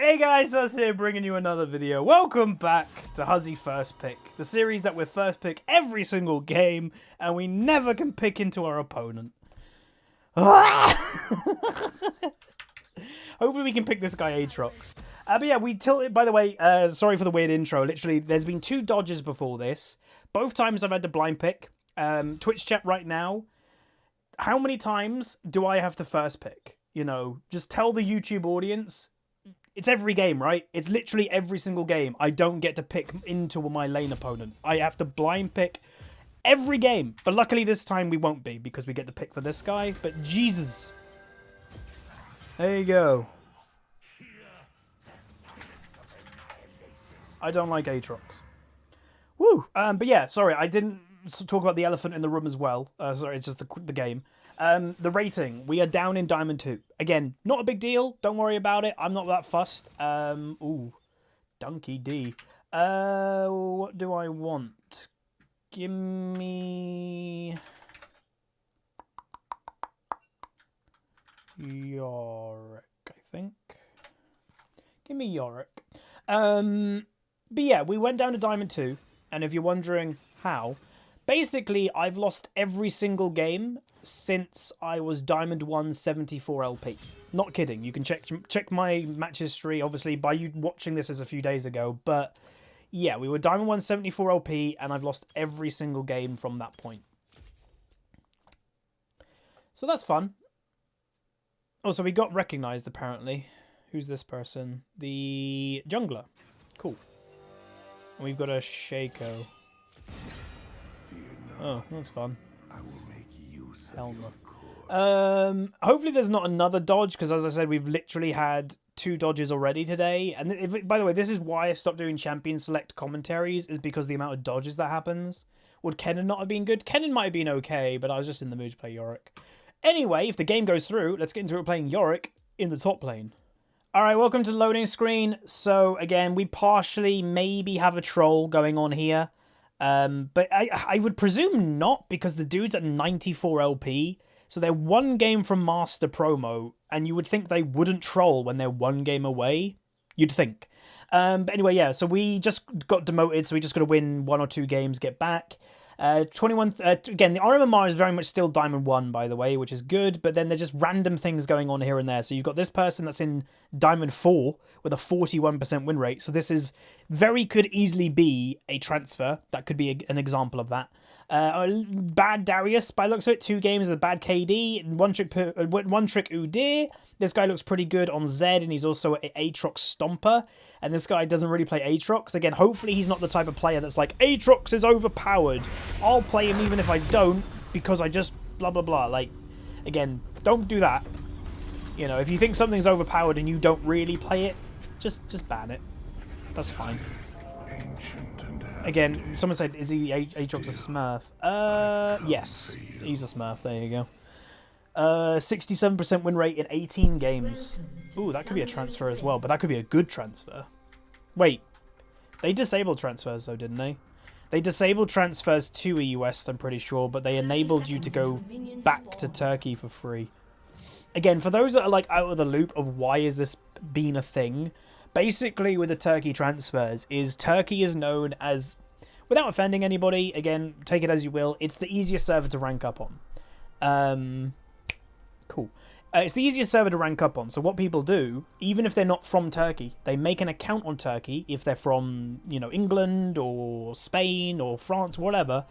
Hey guys, us here bringing you another video. Welcome back to Huzzy First Pick, the series that we're first pick every single game, and we never can pick into our opponent. Hopefully we can pick this guy Aatrox. But yeah, we tilted, by the way, sorry for the weird intro. Literally, there's been 2 dodges before this. Both times I've had to blind pick. Twitch chat right now, how many times do I have to first pick? You know, just tell the YouTube audience. It's every game, right? It's literally every single game. I don't get to pick into my lane opponent. I have to blind pick every game. But luckily this time we won't be because we get to pick for this guy. But Jesus. There you go. I don't like Aatrox. Woo! But yeah, sorry, I didn't talk about the elephant in the room as well. Sorry, it's just the game. The rating, we are down in Diamond 2. Again, not a big deal. Don't worry about it. I'm not that fussed. Ooh, Donkey D. What do I want? Give me Yorick, I think. Give me Yorick. But yeah, we went down to Diamond 2, and if you're wondering how, basically I've lost every single game since I was Diamond 1 74 LP. Not kidding. You can check my match history, obviously, by you watching this as a few days ago. But yeah, we were Diamond 1 74 LP, and I've lost every single game from that point. So that's fun. Also, we got recognized, apparently. Who's this person? The jungler. Cool. And we've got a Shaco. Oh, that's fun. Helma. Hopefully there's not another dodge, because as I said, we've literally had 2 dodges already today. And by the way, this is why I stopped doing champion select commentaries, is because the amount of dodges that happens. Would Kennen not have been good? Kennen might have been okay, but I was just in the mood to play Yorick. Anyway, if the game goes through, let's get into it playing Yorick in the top lane. Alright, welcome to the loading screen. So again, we partially maybe have a troll going on here. But I would presume not, because the dude's at 94 LP. So they're 1 game from Master Promo, and you would think they wouldn't troll when they're 1 game away. You'd think. But anyway, yeah, so we just got demoted, so we just got to win 1 or 2 games, get back. 21, again, the RMMR is very much still Diamond 1, by the way, which is good, but then there's just random things going on here and there. So you've got this person that's in Diamond 4 with a 41% win rate. So this is could easily be a transfer. That could be an example of that. Bad Darius, by the looks of it, 2 games with a bad KD, one trick Udyr. This guy looks pretty good on Zed, and he's also an Aatrox Stomper. And this guy doesn't really play Aatrox. Again, hopefully he's not the type of player that's like, Aatrox is overpowered. I'll play him even if I don't, because I just blah, blah, blah. Like, again, don't do that. You know, if you think something's overpowered and you don't really play it, just ban it. That's fine. Again, someone said, is he Aatrox a Smurf? Yes. He's a Smurf. There you go. 67% win rate in 18 games. Ooh, that could be a transfer as well, but that could be a good transfer. Wait. They disabled transfers, though, didn't they? They disabled transfers to EU West, I'm pretty sure, but they enabled you to go back to Turkey for free. Again, for those that are like out of the loop of why is this been a thing, basically with the Turkey transfers is Turkey is known as, without offending anybody, again, take it as you will, it's the easiest server to rank up on. Cool. It's the easiest server to rank up on. So what people do, even if they're not from Turkey, they make an account on Turkey. If they're from, you know, England or Spain or France, whatever,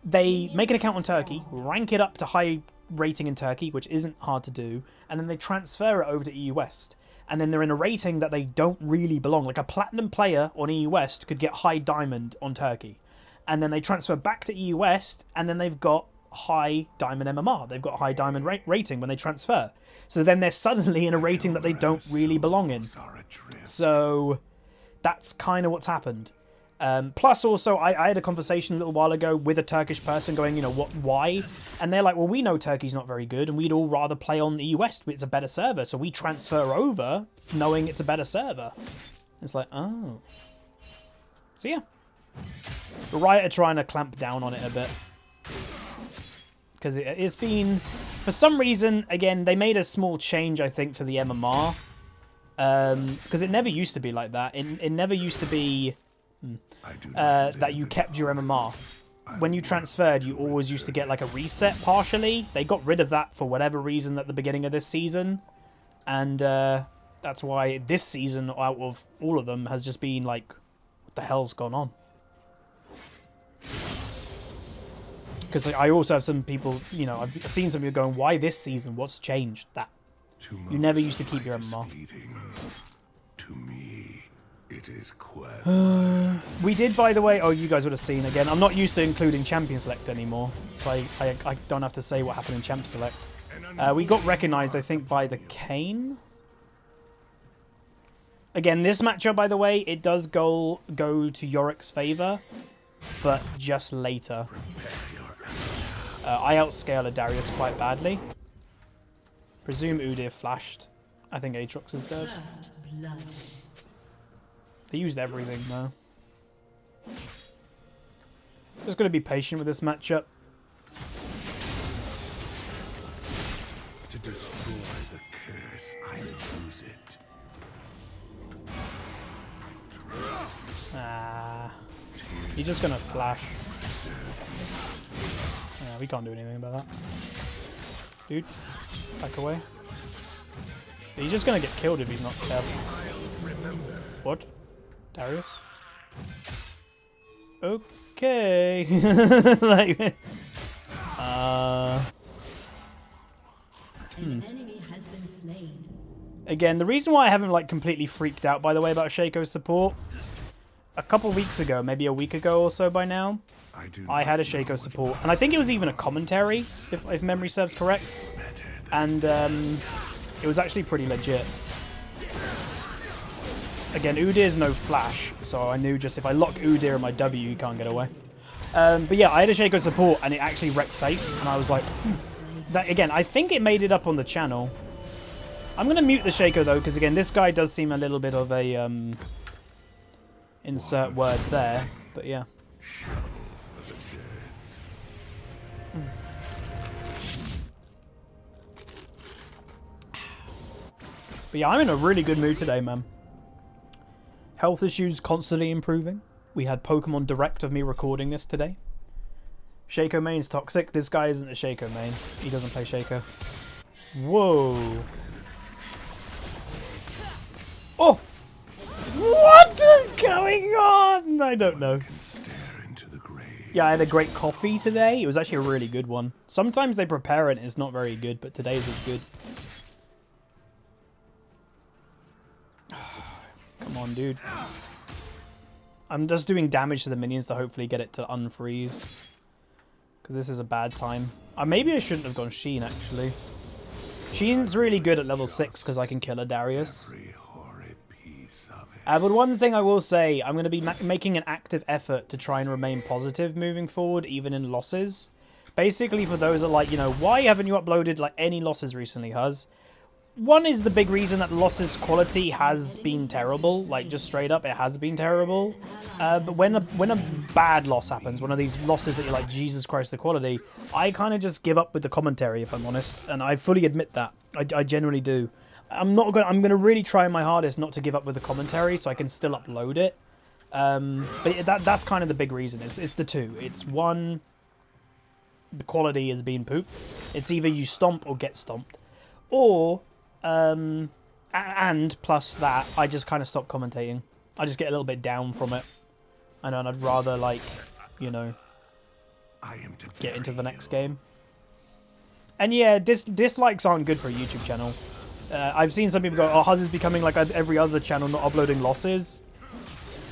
they make an account on Turkey, rank it up to high rating in Turkey, which isn't hard to do, and then they transfer it over to EU West. And then they're in a rating that they don't really belong. Like a platinum player on EU West could get high diamond on Turkey. And then they transfer back to EU West, and then they've got high diamond MMR. They've got high diamond rating when they transfer. So then they're suddenly in a rating that they don't really belong in. So that's kind of what's happened. Plus also, I had a conversation a little while ago with a Turkish person going, you know, why? And they're like, well, we know Turkey's not very good, and we'd all rather play on the EU West. It's a better server, so we transfer over knowing it's a better server. It's like, oh. So yeah. The Riot are trying to clamp down on it a bit. Because it's been, for some reason, again, they made a small change, I think, to the MMR. Because it never used to be like that. It never used to be that you kept your MMR. When you transferred, you always used to get like a reset partially. They got rid of that for whatever reason at the beginning of this season. And that's why this season, out of all of them, has just been like, what the hell's gone on? Because I also have some people, you know, I've seen some people going, why this season? What's changed? That. You never used to keep your MMR. To me, it is we did, by the way. Oh, you guys would have seen again. I'm not used to including Champion Select anymore, so I don't have to say what happened in Champ Select. We got recognized, I think, by the Kane. Again, this matchup, by the way, it does go to Yorick's favor, but just later. I outscale a Darius quite badly. Presume Udyr flashed. I think Aatrox is dead. They used everything though. Just gotta be patient with this matchup. To destroy the curse, I use it. Ah, he's just gonna flash. Yeah, we can't do anything about that. Dude, back away. He's just gonna get killed if he's not careful. What? Darius? Okay. Like, Again, the reason why I haven't like completely freaked out, by the way, about Shaco's support, a couple weeks ago, maybe a week ago or so by now, I had a Shaco support, and I think it was even a commentary, if memory serves correct, and it was actually pretty legit. Again, Udyr's no flash, so I knew just if I lock Udyr in my W, you can't get away. But yeah, I had a Shaco support, and it actually wrecked face, and I was like, that again, I think it made it up on the channel. I'm going to mute the Shaco, though, because again, this guy does seem a little bit of a, insert word there, but yeah. But yeah, I'm in a really good mood today, man. Health issues constantly improving. We had Pokemon Direct of me recording this today. Shaco main's toxic. This guy isn't a Shaco main. He doesn't play Shaco. Whoa. Oh! What is going on? I don't know. Yeah, I had a great coffee today. It was actually a really good one. Sometimes they prepare it and it's not very good, but today's is good. Come on, dude. I'm just doing damage to the minions to hopefully get it to unfreeze. Because this is a bad time. Maybe I shouldn't have gone Sheen, actually. Sheen's really good at level 6 because I can kill a Darius. But one thing I will say, I'm going to be making an active effort to try and remain positive moving forward, even in losses. Basically, for those that like, you know, why haven't you uploaded like any losses recently, Huz? One is the big reason that losses quality has been terrible, like just straight up, it has been terrible. But when a bad loss happens, one of these losses that you're like, Jesus Christ, the quality, I kind of just give up with the commentary, if I'm honest, and I fully admit that. I genuinely do. I'm gonna really try my hardest not to give up with the commentary, so I can still upload it. But that's kind of the big reason. It's the two. It's one, the quality is being pooped. It's either you stomp or get stomped, or and plus that, I just kind of stop commentating. I just get a little bit down from it, and then I'd rather, like, you know, get into the next game. And yeah, dislikes aren't good for a YouTube channel. I've seen some people go, oh, Huz is becoming like every other channel, not uploading losses.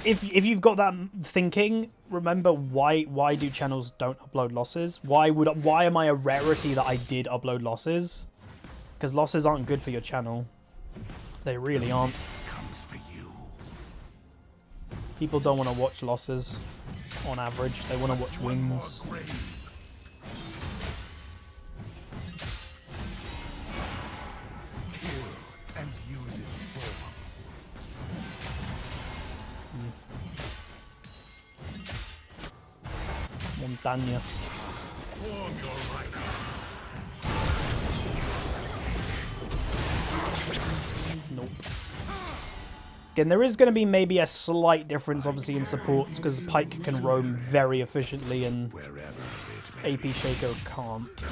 If you've got that thinking, remember why do channels don't upload losses? Why am I a rarity that I did upload losses? Because losses aren't good for your channel. They really aren't. People don't want to watch losses on average. They want to watch wins. Montaña. Nope. Again, there is going to be maybe a slight difference, obviously, in supports, because Pyke can roam very efficiently and AP Shaco can't.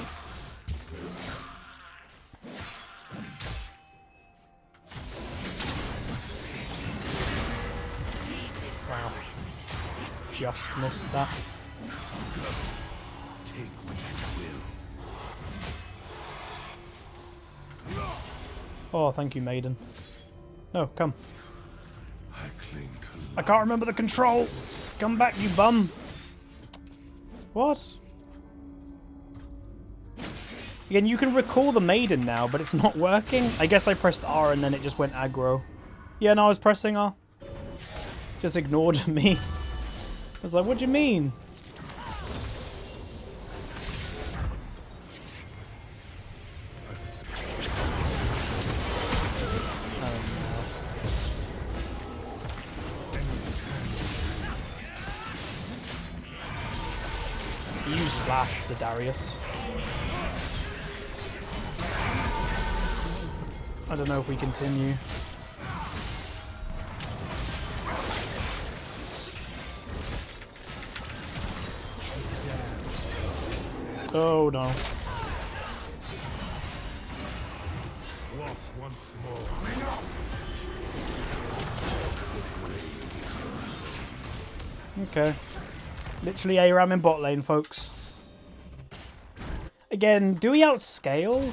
Wow. Just missed that. Oh, thank you, Maiden. No, come. I can't remember the control. Come back, you bum. What? Again, you can recall the Maiden now, but it's not working. I guess I pressed R and then it just went aggro. Yeah, no, I was pressing R. Just ignored me. I was like, what do you mean? Use Flash, the Darius. I don't know if we continue. Oh no. Once more. Okay. Literally ARAM in bot lane, folks. Again, do we outscale?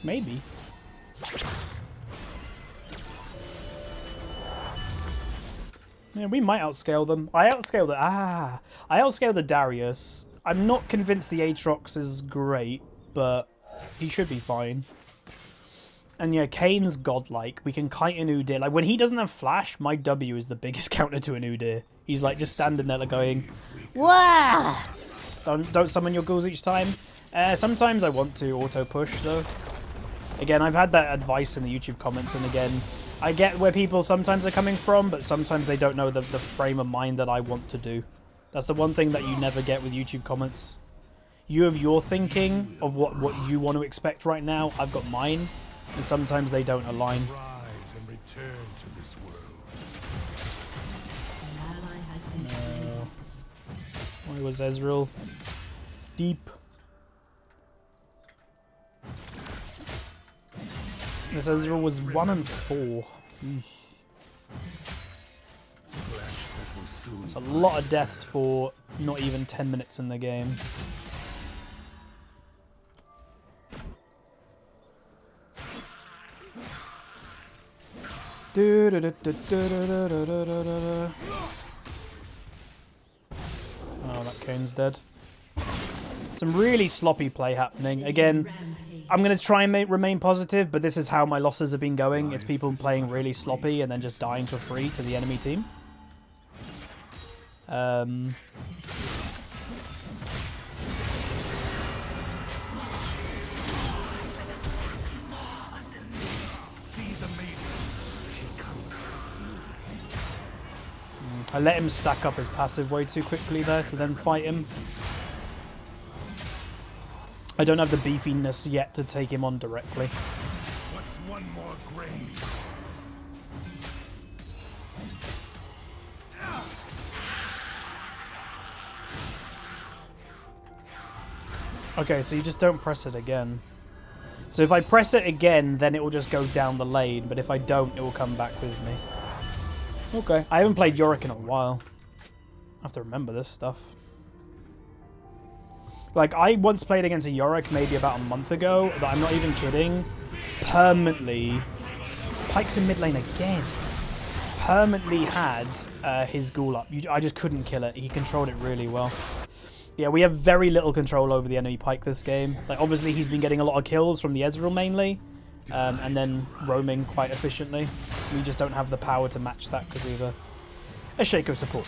Maybe. Yeah, we might outscale them. I outscale the Darius. I'm not convinced the Aatrox is great, but he should be fine. And yeah, Kane's godlike. We can kite an Udyr. Like, when he doesn't have flash, my W is the biggest counter to an Udyr. He's like just standing there like going, wah! Don't summon your ghouls each time. Sometimes I want to auto push though. Again, I've had that advice in the YouTube comments, and again, I get where people sometimes are coming from, but sometimes they don't know the frame of mind that I want to do. That's the one thing that you never get with YouTube comments. You have your thinking of what you want to expect right now. I've got mine. And sometimes they don't align. No. Why was Ezreal deep? This Ezreal was 1 and 4. It's a lot of deaths for not even 10 minutes in the game. Oh, that Kane's dead. Some really sloppy play happening. Again, I'm going to try and remain positive, but this is how my losses have been going. It's people playing really sloppy and then just dying for free to the enemy team. I let him stack up his passive way too quickly there to then fight him. I don't have the beefiness yet to take him on directly. What's one more grave? Okay, so you just don't press it again. So if I press it again, then it will just go down the lane, but if I don't, it will come back with me. Okay. I haven't played Yorick in a while. I have to remember this stuff. Like, I once played against a Yorick maybe about a month ago, but I'm not even kidding. Permanently, Pyke's in mid lane again. Permanently had his ghoul up. I just couldn't kill it. He controlled it really well. Yeah, we have very little control over the enemy Pyke this game. Like, obviously, he's been getting a lot of kills from the Ezreal mainly. And then roaming quite efficiently. We just don't have the power to match that because we have a Shaco support.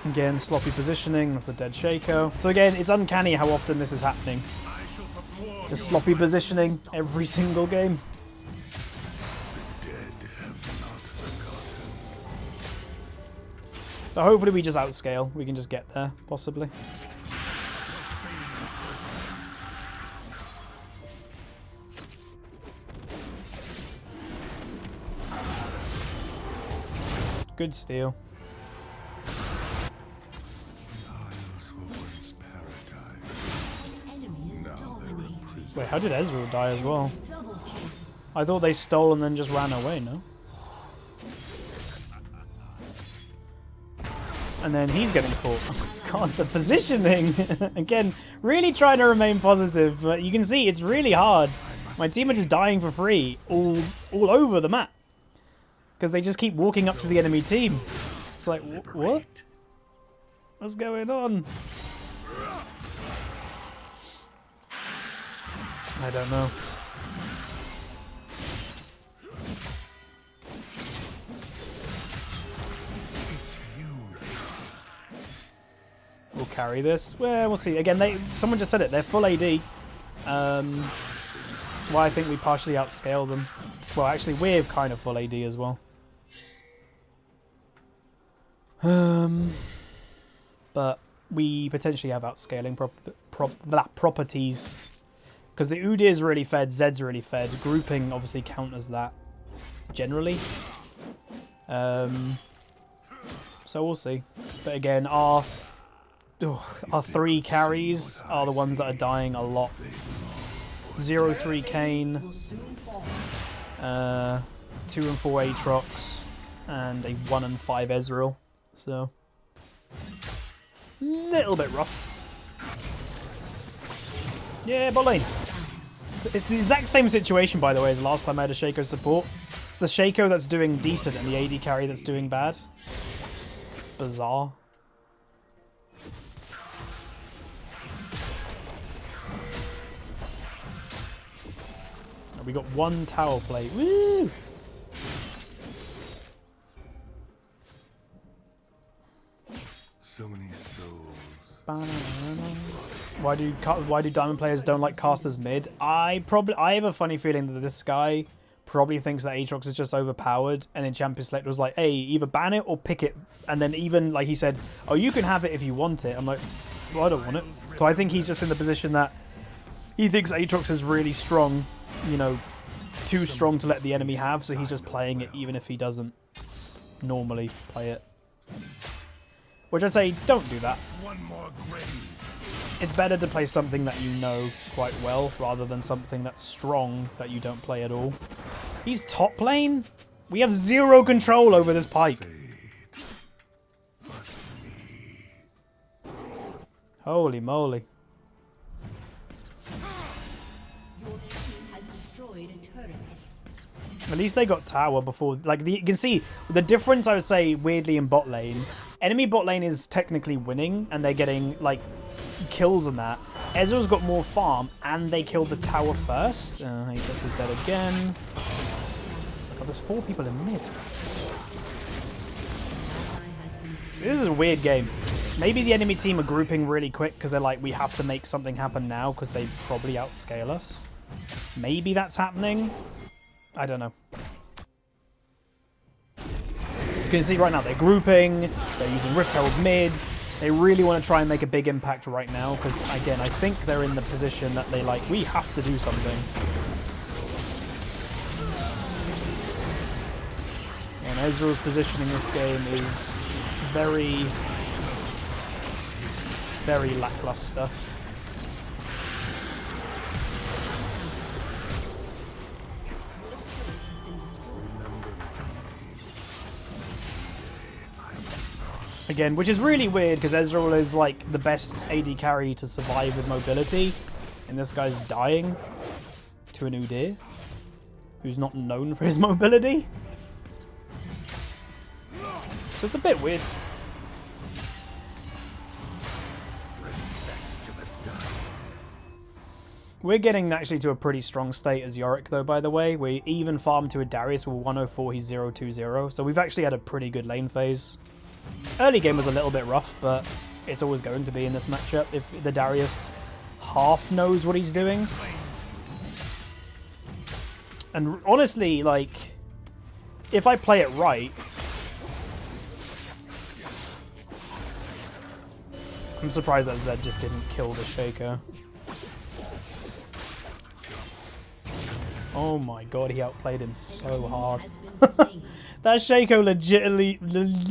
Again, sloppy positioning. That's a dead Shaco. So again, it's uncanny how often this is happening. Just sloppy positioning every single game. So hopefully we just outscale. We can just get there, possibly. Good steal. Wait, how did Ezreal die as well? I thought they stole and then just ran away, no? And then he's getting caught. God, the positioning! Again, really trying to remain positive, but you can see it's really hard. My team are just dying for free all over the map. Because they just keep walking up to the enemy team. It's like, what? What's going on? I don't know. We'll carry this. Well, we'll see. Again, someone just said it. They're full AD. That's why I think we partially outscale them. Well, actually, we're kind of full AD as well. But we potentially have outscaling properties. Because the Udyr is really fed, Zed's really fed. Grouping obviously counters that, generally. So we'll see. But again, our 3 carries are the ones that are dying a lot. 0-3 Kane, 2 and 4 Aatrox, and a 1 and 5 Ezreal. So, little bit rough. Yeah, bot lane. It's the exact same situation, by the way, as last time I had a Shaco support. It's the Shaco that's doing decent and the AD carry that's doing bad. It's bizarre. We got 1 tower plate. Woo! So many souls. Why do diamond players don't like casters mid? I have a funny feeling that this guy probably thinks that Aatrox is just overpowered, and then Champion Select was like, hey, either ban it or pick it. And then even like he said, oh, you can have it if you want it. I'm like, well, I don't want it. So I think he's just in the position that he thinks Aatrox is really strong, you know, too strong to let the enemy have, so he's just playing it even if he doesn't normally play it. Which I say, don't do that. It's better to play something that you know quite well, rather than something that's strong that you don't play at all. He's top lane? We have 0 control over this Pyke. Holy moly. At least they got tower before. Like, you can see the difference, I would say, weirdly, in bot lane. Enemy bot lane is technically winning, and they're getting, like, kills and that. Ezreal's got more farm, and they killed the tower first. Aatrox is dead again. God, there's 4 people in mid. This is a weird game. Maybe the enemy team are grouping really quick because they're like, we have to make something happen now because they probably outscale us. Maybe that's happening. I don't know. You can see right now they're grouping, they're using Rift Herald mid. They really want to try and make a big impact right now because, again, I think they're in the position that they like, we have to do something. And Ezreal's positioning this game is very, very lackluster. Again, which is really weird because Ezreal is like the best AD carry to survive with mobility, and this guy's dying to an Udyr who's not known for his mobility. So it's a bit weird. We're getting actually to a pretty strong state as Yorick, though, by the way. We even farmed to a Darius with 104, he's 0-2-0. So we've actually had a pretty good lane phase. Early game was a little bit rough, but it's always going to be in this matchup if the Darius half knows what he's doing. And honestly, like, if I play it right, I'm surprised that Zed just didn't kill the Shaco. Oh my god, he outplayed him so hard. That Shaco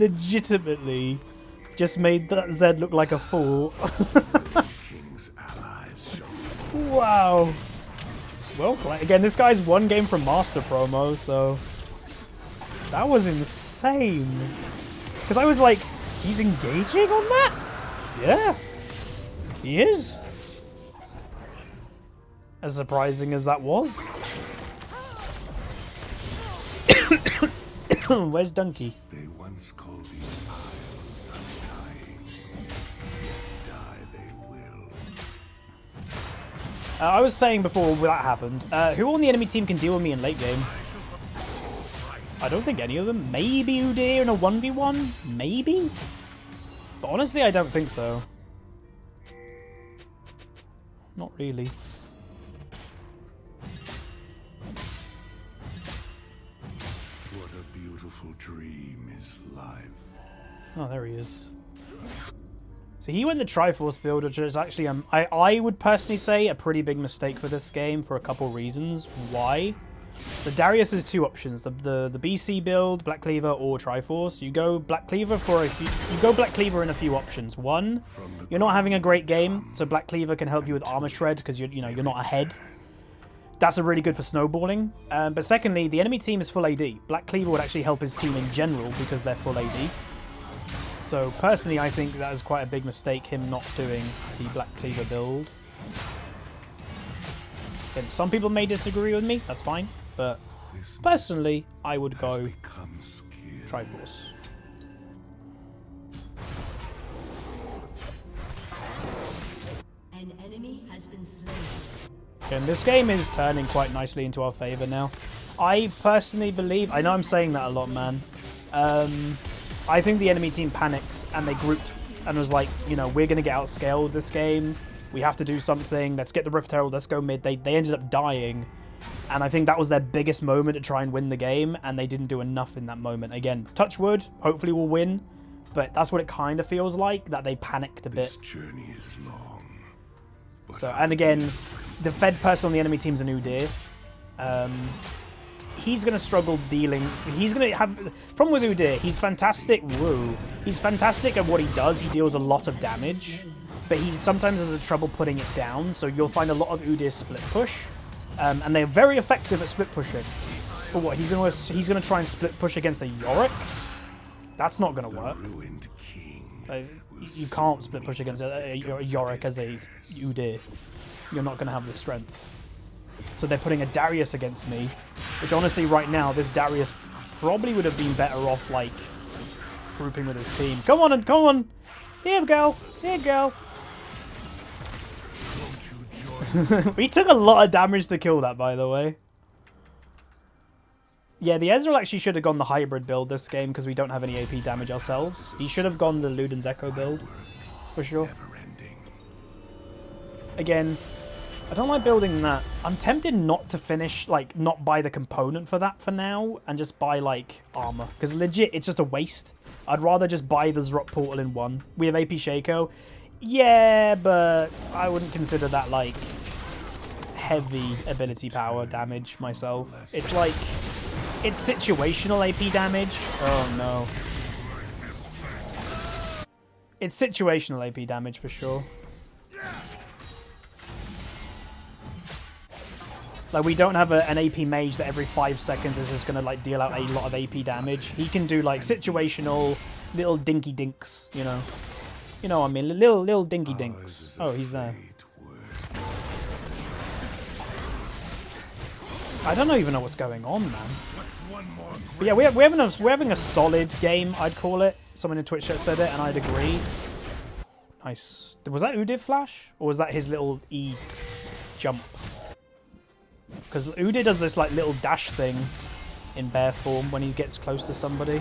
legitimately just made that Zed look like a fool. Wow. Well played. Again, this guy's one game from Master Promo, so that was insane. Because I was like, he's engaging on that? Yeah, he is. As surprising as that was. Where's Donkey? They once called these isles undying. Die they will. I was saying before that happened, who on the enemy team can deal with me in late game? I don't think any of them. Maybe Udyr in a 1v1? Maybe? But honestly, I don't think so. Not really. What a beautiful dream is life. Oh, there he is. So he went the Triforce build, which is actually, I would personally say, a pretty big mistake for this game for a couple reasons. Why? So Darius has two options: the BC build, Black Cleaver, or Triforce. You go Black Cleaver for a few. You go Black Cleaver in a few options. One, you're not having a great game, so Black Cleaver can help you with armor shred because you're not ahead. That's a really good for snowballing. But secondly, the enemy team is full AD. Black Cleaver would actually help his team in general because they're full AD. So personally, I think that is quite a big mistake, him not doing the Black Cleaver build. And some people may disagree with me, that's fine. But personally, I would go Triforce. An enemy has been slain. And this game is turning quite nicely into our favor now. I personally believe, I know I'm saying that a lot, man. I think the enemy team panicked and they grouped and was like, we're going to get outscaled this game. We have to do something. Let's get the Rift Herald. Let's go mid. They ended up dying. And I think that was their biggest moment to try and win the game. And they didn't do enough in that moment. Again, touch wood. Hopefully we'll win. But that's what it kind of feels like, that they panicked a bit. This journey is long. So, and again, the fed person on the enemy team's an Udyr. He's going to struggle dealing. He's going to have... Problem with Udyr, he's fantastic. Woo. He's fantastic at what he does. He deals a lot of damage. But he sometimes has a trouble putting it down. So you'll find a lot of Udyr split push. And they're very effective at split pushing. But what? He's going to try and split push against a Yorick? That's not going to work. You can't split push against a Yorick as a Udyr. You're not going to have the strength. So they're putting a Darius against me, which honestly right now, this Darius probably would have been better off, like, grouping with his team. Come on, come on! Here we go! Here we go! We took a lot of damage to kill that, by the way. Yeah, the Ezreal actually should have gone the hybrid build this game because we don't have any AP damage ourselves. He should have gone the Luden's Echo build, for sure. Again, I don't like building that. I'm tempted not to finish, like, not buy the component for that for now and just buy, like, armor. Because legit, it's just a waste. I'd rather just buy the Zrock Portal in one. We have AP Shaco. Yeah, but I wouldn't consider that, like, heavy ability power damage myself. It's like, it's situational AP damage. Oh, no. It's situational AP damage for sure. Like, we don't have an AP mage that every 5 seconds is just going to, like, deal out a lot of AP damage. He can do, like, situational little dinky dinks, you know. You know what I mean? Little dinky dinks. Oh, he's there. I don't even know what's going on, man. But yeah, we're having a solid game, I'd call it. Someone in Twitch chat said it, and I'd agree. Nice. Was that Udyr flash? Or was that his little E jump? Because Udyr does this like little dash thing in bear form when he gets close to somebody.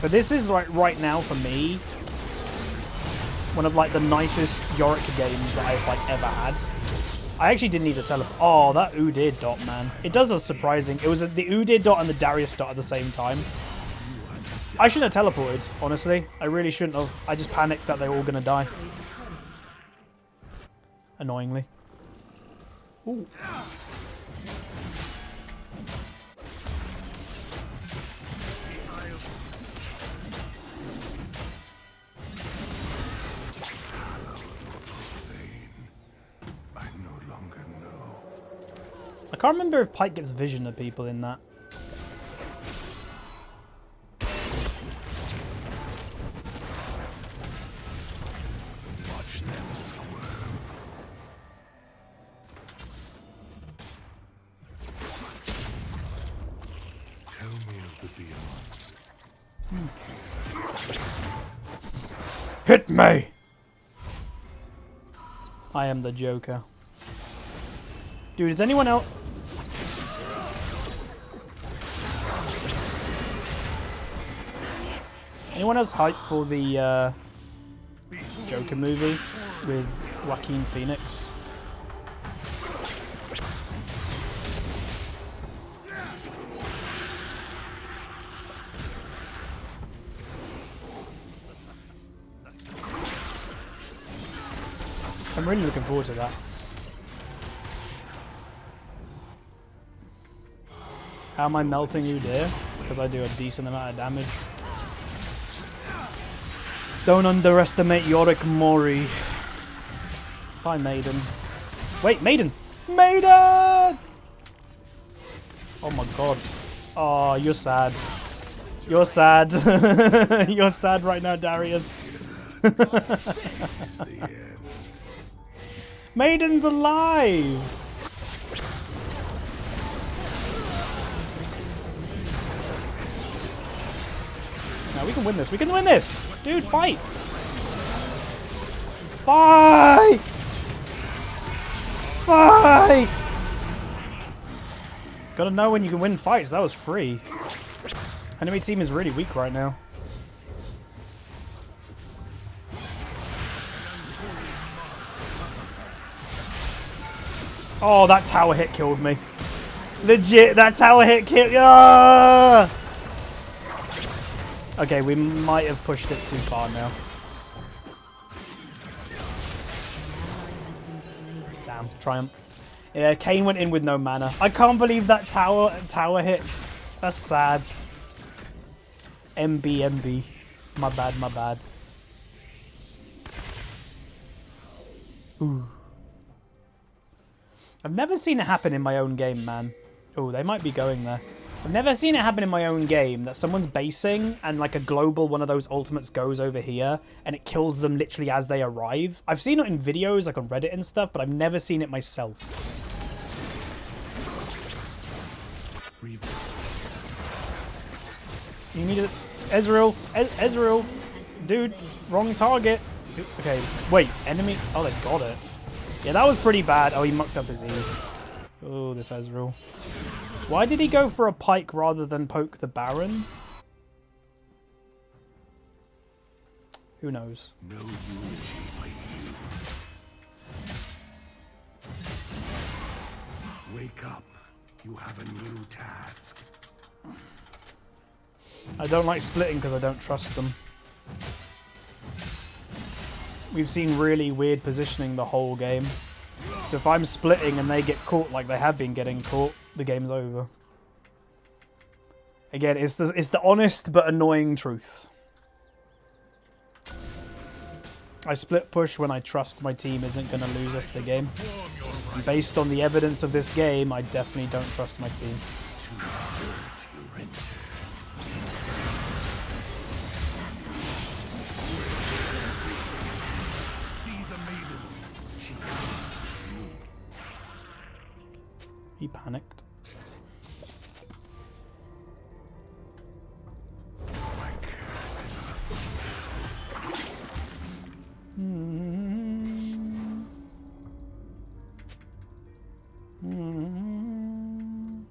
But this is like right now for me one of like the nicest Yorick games that I've like ever had. I actually didn't need to teleport. Oh, that Udyr dot, man. It does a surprising. It was the Udyr dot and the Darius dot at the same time. I shouldn't have teleported, honestly. I really shouldn't have. I just panicked that they were all going to die. Annoyingly. Ooh. I can't remember if Pike gets vision of people in that. Watch them squirm. Tell me of the beyond. Hit me! I am the Joker. Dude, is anyone else... Anyone else hyped for the Joker movie with Joaquin Phoenix? I'm really looking forward to that. How am I melting you, dear? Because I do a decent amount of damage. Don't underestimate Yorick Mori. Bye, Maiden. Wait, Maiden! Maiden! Oh my god. Oh, you're sad. You're sad. You're sad right now, Darius. Maiden's alive! Now we can win this. We can win this! Dude, fight! Fight! Fight! Gotta know when you can win fights. That was free. Enemy team is really weak right now. Oh, that tower hit killed me. Legit, that tower hit killed. Ah! Okay, we might have pushed it too far now. Damn, triumph. Yeah, Kane went in with no mana. I can't believe that tower hit. That's sad. MB. My bad, my bad. Ooh. I've never seen it happen in my own game, man. Oh, they might be going there. I've never seen it happen in my own game that someone's basing and like a global one of those ultimates goes over here and it kills them literally as they arrive. I've seen it in videos like on Reddit and stuff, but I've never seen it myself. You need it. Ezreal. Ezreal. Dude, wrong target. Okay, wait, enemy. Oh, they got it. Yeah, that was pretty bad. Oh, he mucked up his E. Oh, this Ezreal. Why did he go for a pike rather than poke the Baron? Who knows? No unity by you. Wake up. You have a new task. I don't like splitting because I don't trust them. We've seen really weird positioning the whole game. So if I'm splitting and they get caught like they have been getting caught, the game's over. Again, it's the honest but annoying truth. I split push when I trust my team isn't going to lose us the game. And based on the evidence of this game, I definitely don't trust my team. He panicked.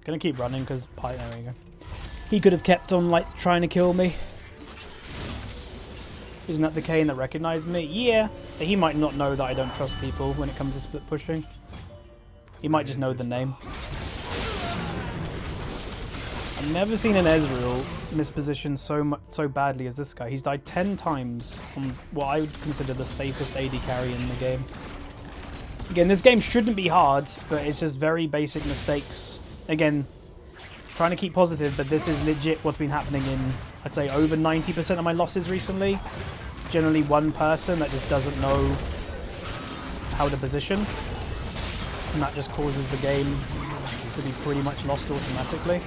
Gonna keep running because Pike. There we go. He could have kept on like trying to kill me. Isn't that the Kane that recognized me? Yeah. But he might not know that I don't trust people when it comes to split pushing. He might just know the name. I've never seen an Ezreal mispositioned so badly as this guy. He's died 10 times on what I would consider the safest AD carry in the game. Again, this game shouldn't be hard, but it's just very basic mistakes. Again, trying to keep positive, but this is legit what's been happening in, I'd say, over 90% of my losses recently. It's generally one person that just doesn't know how to position, and that just causes the game to be pretty much lost automatically.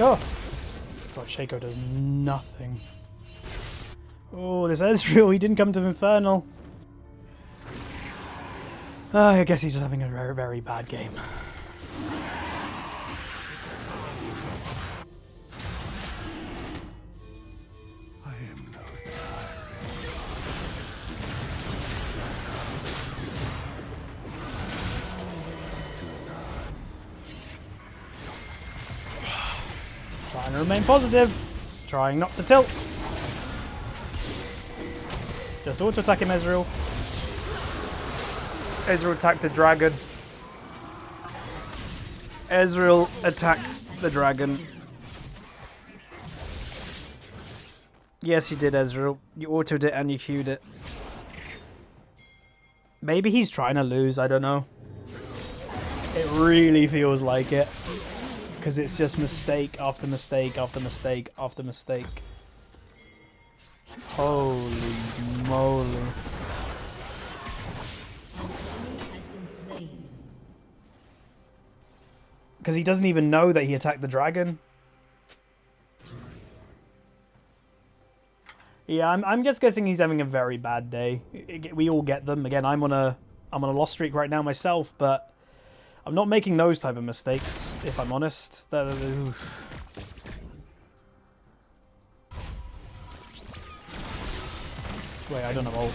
Oh! God, Shaco does nothing. Oh, this Ezreal, he didn't come to Infernal. I guess he's just having a very, very bad game. Trying to remain positive. Trying not to tilt. Just auto-attack him, Ezreal. Ezreal attacked the dragon. Ezreal attacked the dragon. Yes, you did, Ezreal. You autoed it and you queued it. Maybe he's trying to lose, I don't know. It really feels like it. Because it's just mistake after mistake after mistake after mistake. Holy moly. Because he doesn't even know that he attacked the dragon. Yeah, I'm just guessing he's having a very bad day. We all get them. Again, I'm on a loss streak right now myself, but I'm not making those type of mistakes, if I'm honest. Wait, I don't have ult.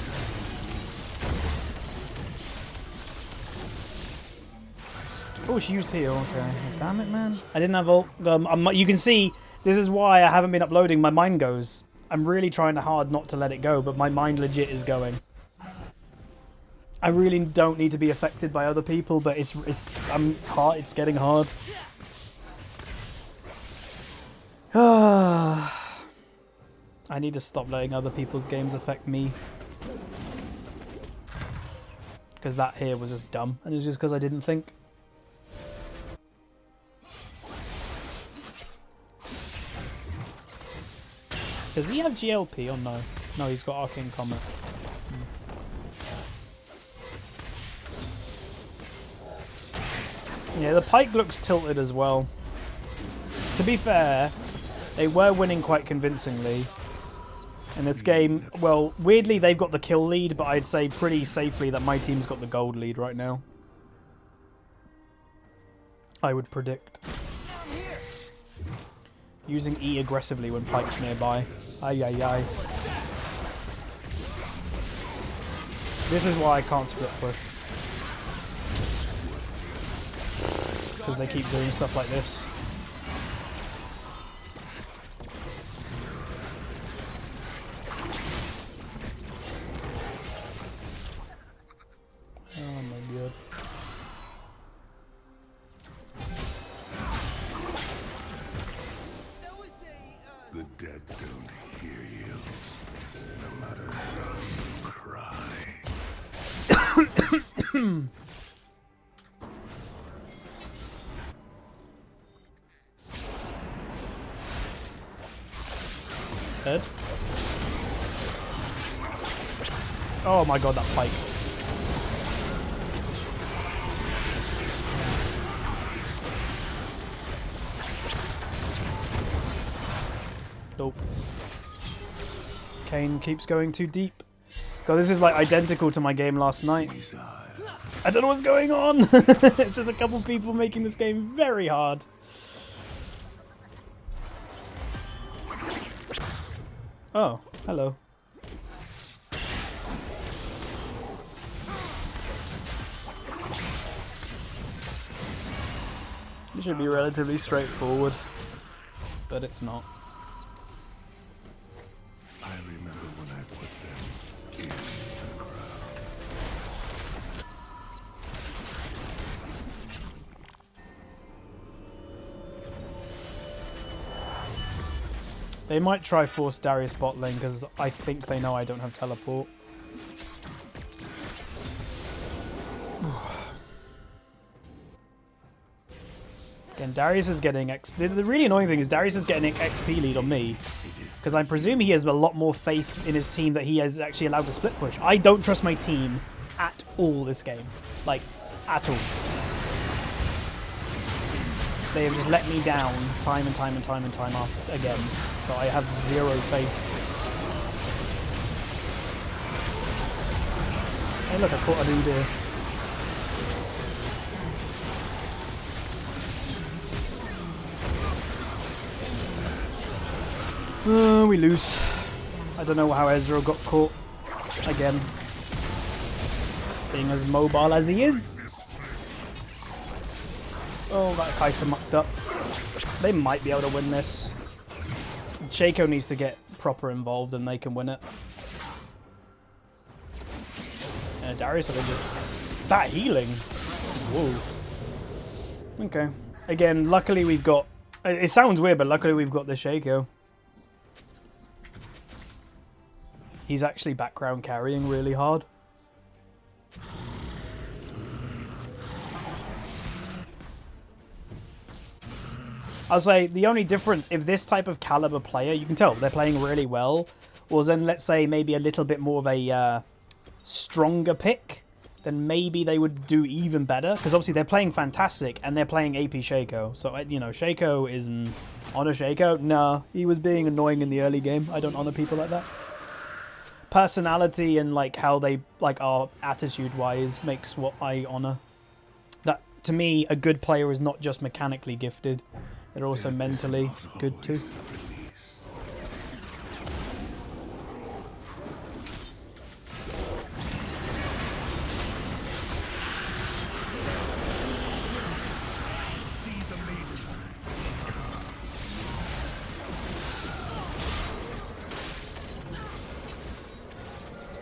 Oh, she used heal. Okay. Damn it, man. I didn't have ult. You can see, this is why I haven't been uploading. My mind goes. I'm really trying hard not to let it go, but my mind legit is going. I really don't need to be affected by other people, but it's getting hard. I need to stop letting other people's games affect me. Because that here was just dumb, and it's just because I didn't think. Does he have GLP or no? No, he's got Arcane Comet. Yeah, the Pyke looks tilted as well. To be fair, they were winning quite convincingly in this game. Well, weirdly, they've got the kill lead, but I'd say pretty safely that my team's got the gold lead right now. I would predict. Using E aggressively when Pyke's nearby. Ay, ay, ay. This is why I can't split push. Because they keep doing stuff like this. Oh my god. The dead don't hear you, no matter how you cry. Dead. Oh my god, that Pyke. Oh. Kane keeps going too deep. God, this is like identical to my game last night. I don't know what's going on. It's just a couple people making this game very hard. Oh, hello. It should be relatively straightforward, but it's not. I remember when I put them in the ground. They might try force Darius bot lane because I think they know I don't have teleport. Again, Darius is getting XP. The really annoying thing is Darius is getting an XP lead on me because I presume he has a lot more faith in his team that he is actually allowed to split push. I don't trust my team at all this game. Like, at all. They have just let me down time and time and time and time after again. So I have zero faith. Hey look, I caught a dude here. We lose. I don't know how Ezreal got caught again. Being as mobile as he is. Oh, that Kai'Sa mucked up. They might be able to win this. Shaco needs to get proper involved and they can win it. Darius, are they just... That healing? Whoa. Okay. Again, luckily we've got... It sounds weird, but luckily we've got the Shaco. He's actually background carrying really hard. I'll say the only difference, if this type of caliber player, you can tell they're playing really well, was then let's say maybe a little bit more of a stronger pick, then maybe they would do even better. Because obviously they're playing fantastic and they're playing AP Shaco. So, you know, Shaco is... Honor Shaco? Nah, he was being annoying in the early game. I don't honor people like that. Personality and like how they like are attitude-wise makes what I honor. That, to me, a good player is not just mechanically gifted. They're also mentally good too.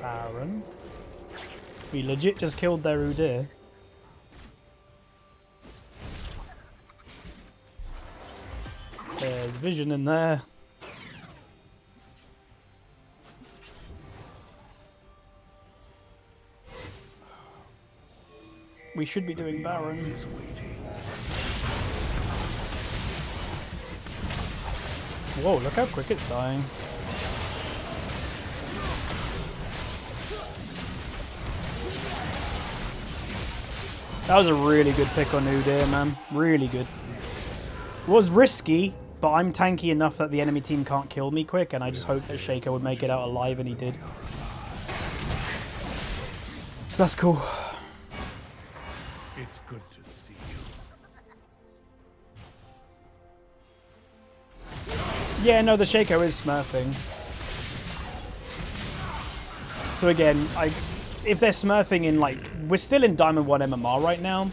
Baron. We legit just killed their Udyr. There's vision in there. We should be doing Baron. Whoa, look how quick it's dying. That was a really good pick on Udyr, man. Really good. It was risky, but I'm tanky enough that the enemy team can't kill me quick, and I just hope that Shaco would make it out alive, and he did. So that's cool. It's good to see you. Yeah, no, the Shaco is smurfing. So again, if they're smurfing in, like... We're still in Diamond 1 MMR right now.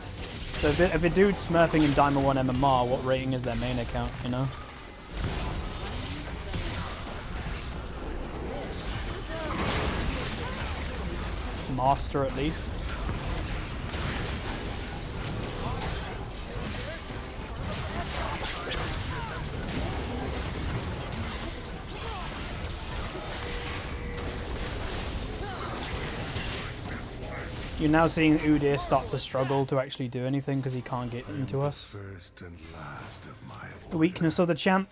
So if a dude's smurfing in Diamond 1 MMR, what rating is their main account, you know? Master, at least. You're now seeing Udyr start to struggle to actually do anything because he can't get into us. First and last of my The weakness of the champ.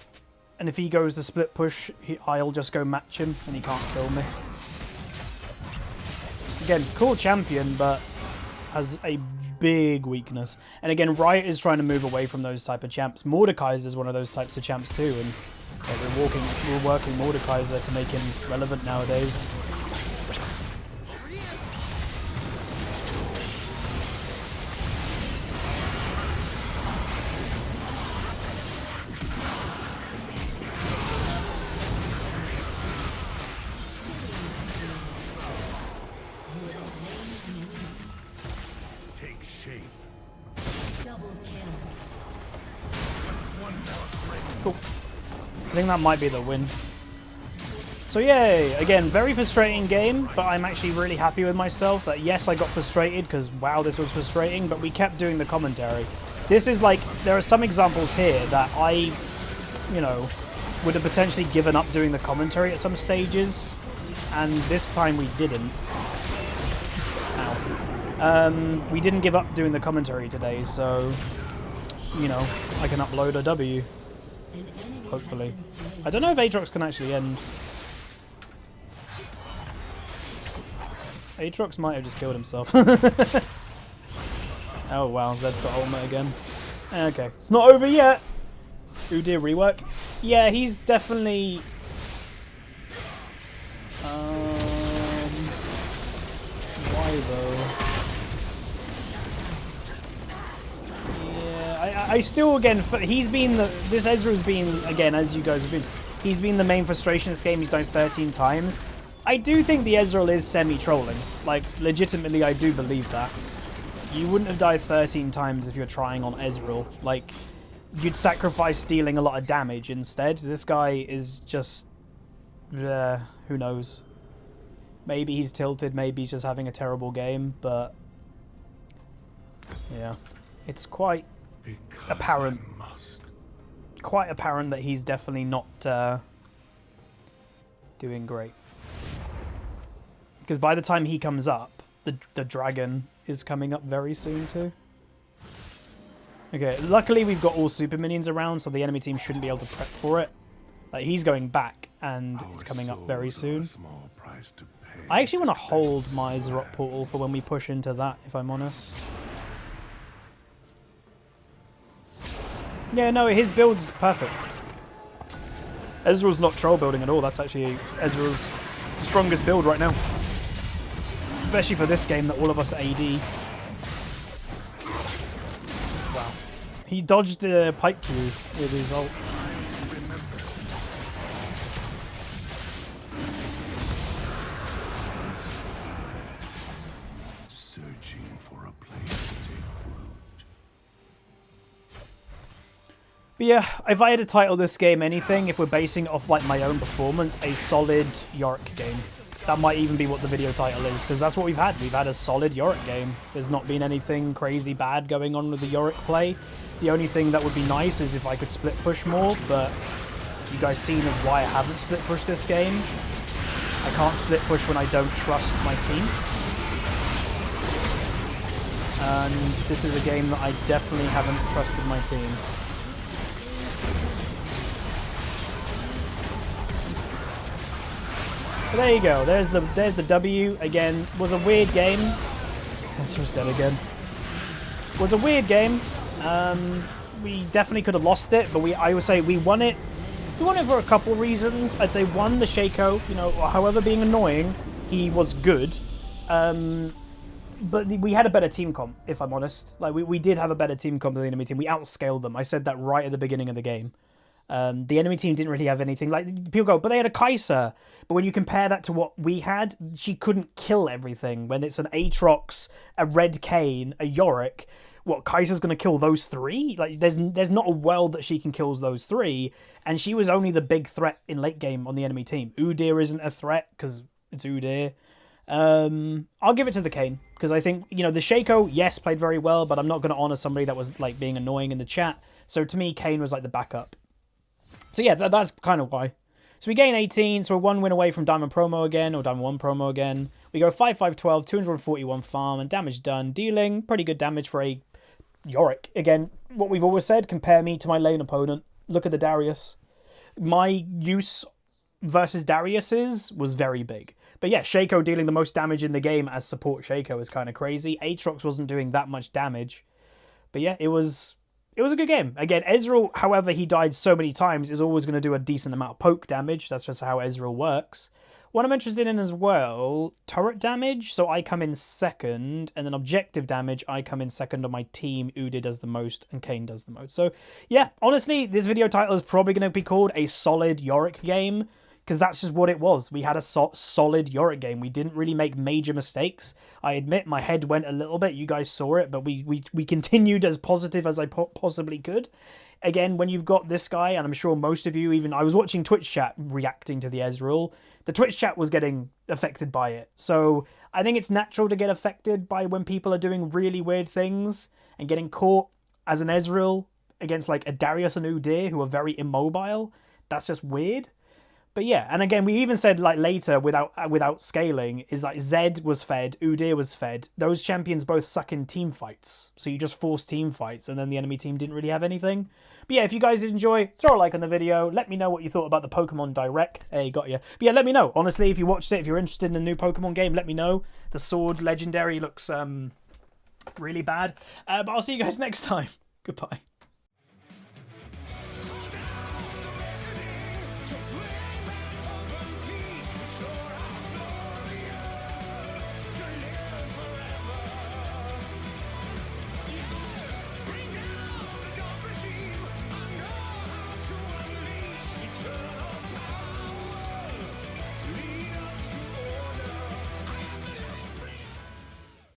And if he goes to split push, I'll just go match him and he can't kill me. Again, cool champion, but has a big weakness. And again, Riot is trying to move away from those type of champs. Mordekaiser is one of those types of champs too, and We're working Mordekaiser to make him relevant nowadays. Take shape. Cool. I think that might be the win. So yay! Again, very frustrating game, but I'm actually really happy with myself that yes, I got frustrated because wow, this was frustrating, but we kept doing the commentary. This is like, there are some examples here that I, you know, would have potentially given up doing the commentary at some stages, and this time we didn't. Ow. We didn't give up doing the commentary today, so, you know, I can upload a W. Hopefully. I don't know if Aatrox can actually end. Aatrox might have just killed himself. Oh wow, Zed's got ultimate again. Okay, it's not over yet. Ooh dear, rework. Yeah, he's definitely... Why though? I still, again, he's been this Ezreal's been, again, as you guys have been, he's been the main frustration in this game. He's died 13 times. I do think the Ezreal is semi-trolling. Like, legitimately, I do believe that. You wouldn't have died 13 times if you're trying on Ezreal. Like, you'd sacrifice dealing a lot of damage instead. This guy is just, who knows. Maybe he's tilted, maybe he's just having a terrible game, but yeah, it's quite apparent. Quite apparent that he's definitely not doing great. Because by the time he comes up, the dragon is coming up very soon too. Okay, luckily we've got all super minions around, so the enemy team shouldn't be able to prep for it. Like, he's going back, and it's coming up very soon. I actually want to hold my Yorick portal for when we push into that, if I'm honest. Yeah, no, his build's perfect. Ezreal's not troll building at all. That's actually Ezreal's strongest build right now. Especially for this game that all of us are AD. Wow. He dodged a pike Q with his ult. Searching for a place to take root. But yeah, if I had to title this game anything, if we're basing it off like my own performance, a solid Yorick game. That might even be what the video title is, because that's what we've had. We've had a solid Yorick game. There's not been anything crazy bad going on with the Yorick play. The only thing that would be nice is if I could split push more, but you guys seen why I haven't split pushed this game. I can't split push when I don't trust my team. And this is a game that I definitely haven't trusted my team. But there you go. There's the W. Again, was a weird game. Ezreal's dead again. Was a weird game. We definitely could have lost it, but I would say we won it. We won it for a couple of reasons. I'd say one, the Shaco, you know, however being annoying, he was good. But we had a better team comp, if I'm honest. Like, we did have a better team comp than the enemy team. We outscaled them. I said that right at the beginning of the game. The enemy team didn't really have anything. Like, people go, but they had a Kai'Sa. But when you compare that to what we had, she couldn't kill everything. When it's an Aatrox, a Red Kayn, a Yorick, what, Kai'Sa's going to kill those three? Like, there's not a world that she can kill those three. And she was only the big threat in late game on the enemy team. Udyr isn't a threat because it's Udyr. I'll give it to the Kayn, because I think, you know, the Shaco, yes, played very well, but I'm not going to honor somebody that was, like, being annoying in the chat. So to me, Kayn was, like, the backup. So yeah, that's kind of why. So we gain 18, so we're 1 win away from Diamond Promo again, or Diamond 1 Promo again. We go 5-5-12, 241 farm, and damage done. Dealing pretty good damage for a Yorick. Again, what we've always said, compare me to my lane opponent. Look at the Darius. My use versus Darius's was very big. But yeah, Shaco dealing the most damage in the game as support Shaco is kind of crazy. Aatrox wasn't doing that much damage. But yeah, it was it was a good game. Again, Ezreal, however he died so many times, is always going to do a decent amount of poke damage. That's just how Ezreal works. What I'm interested in as well, turret damage. So I come in second, and then objective damage, I come in second on my team. Udyr does the most, and Kayn does the most. So yeah, honestly, this video title is probably going to be called a solid Yorick game, because that's just what it was. We had a solid Yorick game. We didn't really make major mistakes. I admit my head went a little bit. You guys saw it, but we continued as positive as I possibly could. Again, when you've got this guy, and I'm sure most of you, even I was watching Twitch chat reacting to the Ezreal, the Twitch chat was getting affected by it. So I think it's natural to get affected by when people are doing really weird things and getting caught as an Ezreal against like a Darius and Udyr who are very immobile. That's just weird. But yeah, and again, we even said like later without scaling is like Zed was fed, Udyr was fed. Those champions both suck in team fights, so you just force team fights, and then the enemy team didn't really have anything. But yeah, if you guys did enjoy, throw a like on the video. Let me know what you thought about the Pokemon Direct. Hey, got you. But yeah, let me know. Honestly, if you watched it, if you're interested in a new Pokemon game, let me know. The Sword Legendary looks really bad. But I'll see you guys next time. Goodbye.